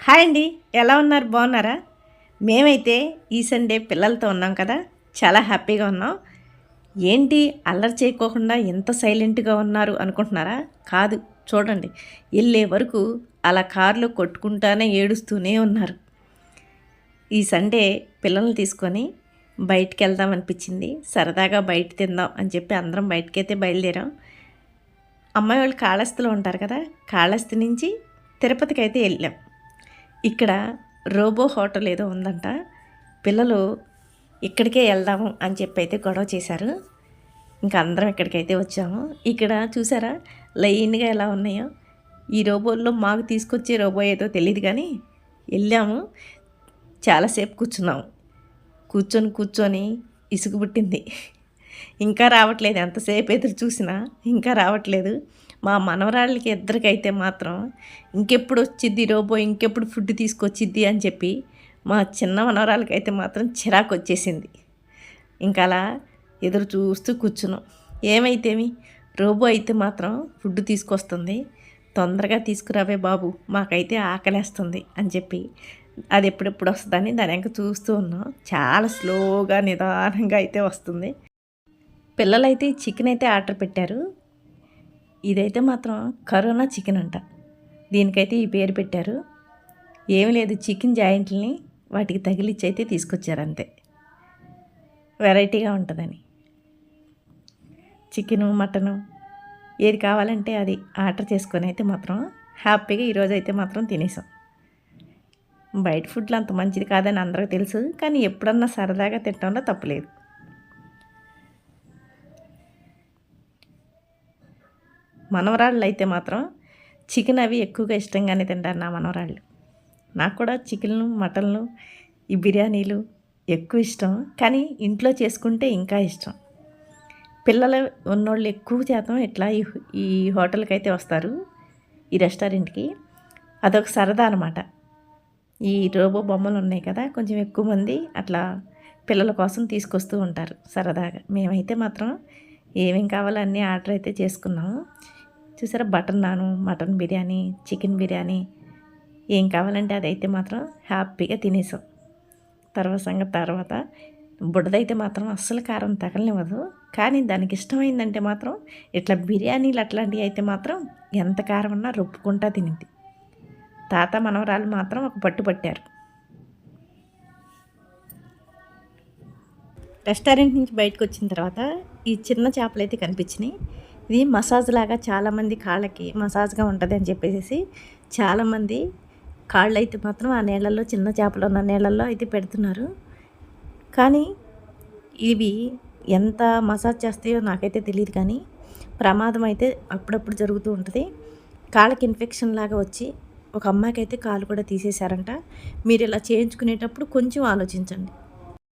Hi అండి, ఎలా ఉన్నారు? బాగున్నారా? మేమైతే ఈ సండే పిల్లలతో ఉన్నాం కదా, చాలా హ్యాపీగా ఉన్నాం. ఏంటి అల్లరి చేయకోకుండా ఎంత సైలెంట్గా ఉన్నారు అనుకుంటున్నారా? కాదు, చూడండి, వెళ్ళే వరకు అలా కార్లో కొట్టుకుంటానే ఏడుస్తూనే ఉన్నారు. ఈ సండే పిల్లల్ని తీసుకొని బయటికి వెళ్దాం అనిపించింది. సరదాగా బయట తిందాం అని చెప్పి అందరం బయటకైతే బయలుదేరాం. అమ్మాయి వాళ్ళు కాళహస్తిలో ఉంటారు కదా, కాళహస్తి నుంచి తిరుపతికి అయితే వెళ్ళాం. ఇక్కడ రోబో హోటల్ ఏదో ఉందంట. పిల్లలు ఇక్కడికే వెళ్దాము అని చెప్పి అయితే గొడవ చేశారు. ఇంకా అందరం ఇక్కడికైతే వచ్చాము. ఇక్కడ చూసారా లైన్గా ఎలా ఉన్నాయో. ఈ రోబోల్లో మాకు తీసుకొచ్చే రోబో ఏదో తెలియదు కానీ వెళ్ళాము. చాలాసేపు కూర్చున్నాము. కూర్చొని ఇసుగు పుట్టింది. ఇంకా రావట్లేదు, ఎంతసేపు ఎదురు చూసినా ఇంకా రావట్లేదు. మా మనవరాళ్ళకి ఇద్దరికైతే మాత్రం ఇంకెప్పుడు వచ్చిద్ది రోబో, ఇంకెప్పుడు ఫుడ్ తీసుకొచ్చిద్ది అని చెప్పి మా చిన్న మనవరాలకి అయితే మాత్రం చిరాకు వచ్చేసింది. ఇంకా అలా ఎదురు చూస్తూ కూర్చున్నాం. ఏమైతేమి రోబో అయితే మాత్రం ఫుడ్ తీసుకొస్తుంది, తొందరగా తీసుకురావే బాబు, మాకైతే ఆకలేస్తుంది అని చెప్పి అది ఎప్పుడెప్పుడు వస్తుందని దాని వెనక చూస్తూ ఉన్నాం. చాలా స్లోగా నిదానంగా అయితే వస్తుంది. పిల్లలైతే చికెన్ అయితే ఆర్డర్ పెట్టారు. ఇదైతే మాత్రం కరోనా చికెన్ అంట. దీనికైతే ఈ పేరు పెట్టారు. ఏమి లేదు, చికెన్ జాయింట్లని వాటికి తగిలిచ్చి అయితే తీసుకొచ్చారు అంతే, వెరైటీగా ఉంటుందని. చికెను మటను ఏది కావాలంటే అది ఆర్డర్ చేసుకొని అయితే మాత్రం హ్యాపీగా ఈరోజు అయితే మాత్రం తినేసాం. బయట ఫుడ్లు అంత మంచిది కాదని అందరికీ తెలుసు, కానీ ఎప్పుడన్నా సరదాగా తినడంలో తప్పులేదు. మనవరాళ్ళు అయితే మాత్రం చికెన్ అవి ఎక్కువగా ఇష్టంగానే తింటారు నా మనవరాళ్ళు. నాకు కూడా చికెన్లు మటన్లు ఈ బిర్యానీలు ఎక్కువ ఇష్టం, కానీ ఇంట్లో చేసుకుంటే ఇంకా ఇష్టం. పిల్లలు ఉన్నోళ్ళు ఎక్కువ శాతం ఇట్లా ఈ హోటల్కి అయితే వస్తారు, ఈ రెస్టారెంట్కి. అదొక సరదా అనమాట. ఈ రోబో బొమ్మలు ఉన్నాయి కదా, కొంచెం ఎక్కువ మంది అట్లా పిల్లల కోసం తీసుకొస్తూ ఉంటారు సరదాగా. మేమైతే మాత్రం ఏమేం కావాలో అన్నీ ఆర్డర్ అయితే చేసుకున్నాము. చూసారా, బటర్ నాను, మటన్ బిర్యానీ, చికెన్ బిర్యానీ, ఏం కావాలంటే అదైతే మాత్రం హ్యాపీగా తినేసాం. తర్వాత బుడ్డదైతే మాత్రం అస్సలు కారం తగలనివ్వదు, కానీ దానికి ఇష్టమైందంటే మాత్రం ఇట్లా బిర్యానీలు అట్లాంటివి అయితే మాత్రం ఎంత కారం ఉన్నా రొప్పుకుంటా తినింది. తాత మనవరాలు మాత్రం ఒక పట్టు పట్టారు. రెస్టారెంట్ నుంచి బయటకు వచ్చిన తర్వాత ఈ చిన్న చేపలు అయితే కనిపించినాయి. ఇది మసాజ్ లాగా, చాలామంది కాళ్ళకి మసాజ్గా ఉంటుంది అని చెప్పేసి చాలామంది కాళ్ళు అయితే మాత్రం ఆ నీళ్ళల్లో, చిన్న చేపలు ఉన్న నీళ్ళల్లో అయితే పెడుతున్నారు. కానీ ఇవి ఎంత మసాజ్ చేస్తాయో నాకైతే తెలియదు, కానీ ప్రమాదం అయితే అప్పుడప్పుడు జరుగుతూ ఉంటుంది. కాళ్ళకి ఇన్ఫెక్షన్ లాగా వచ్చి ఒక అమ్మాయికి అయితే కాలు కూడా తీసేశారంట. మీరు ఇలా చేయించుకునేటప్పుడు కొంచెం ఆలోచించండి.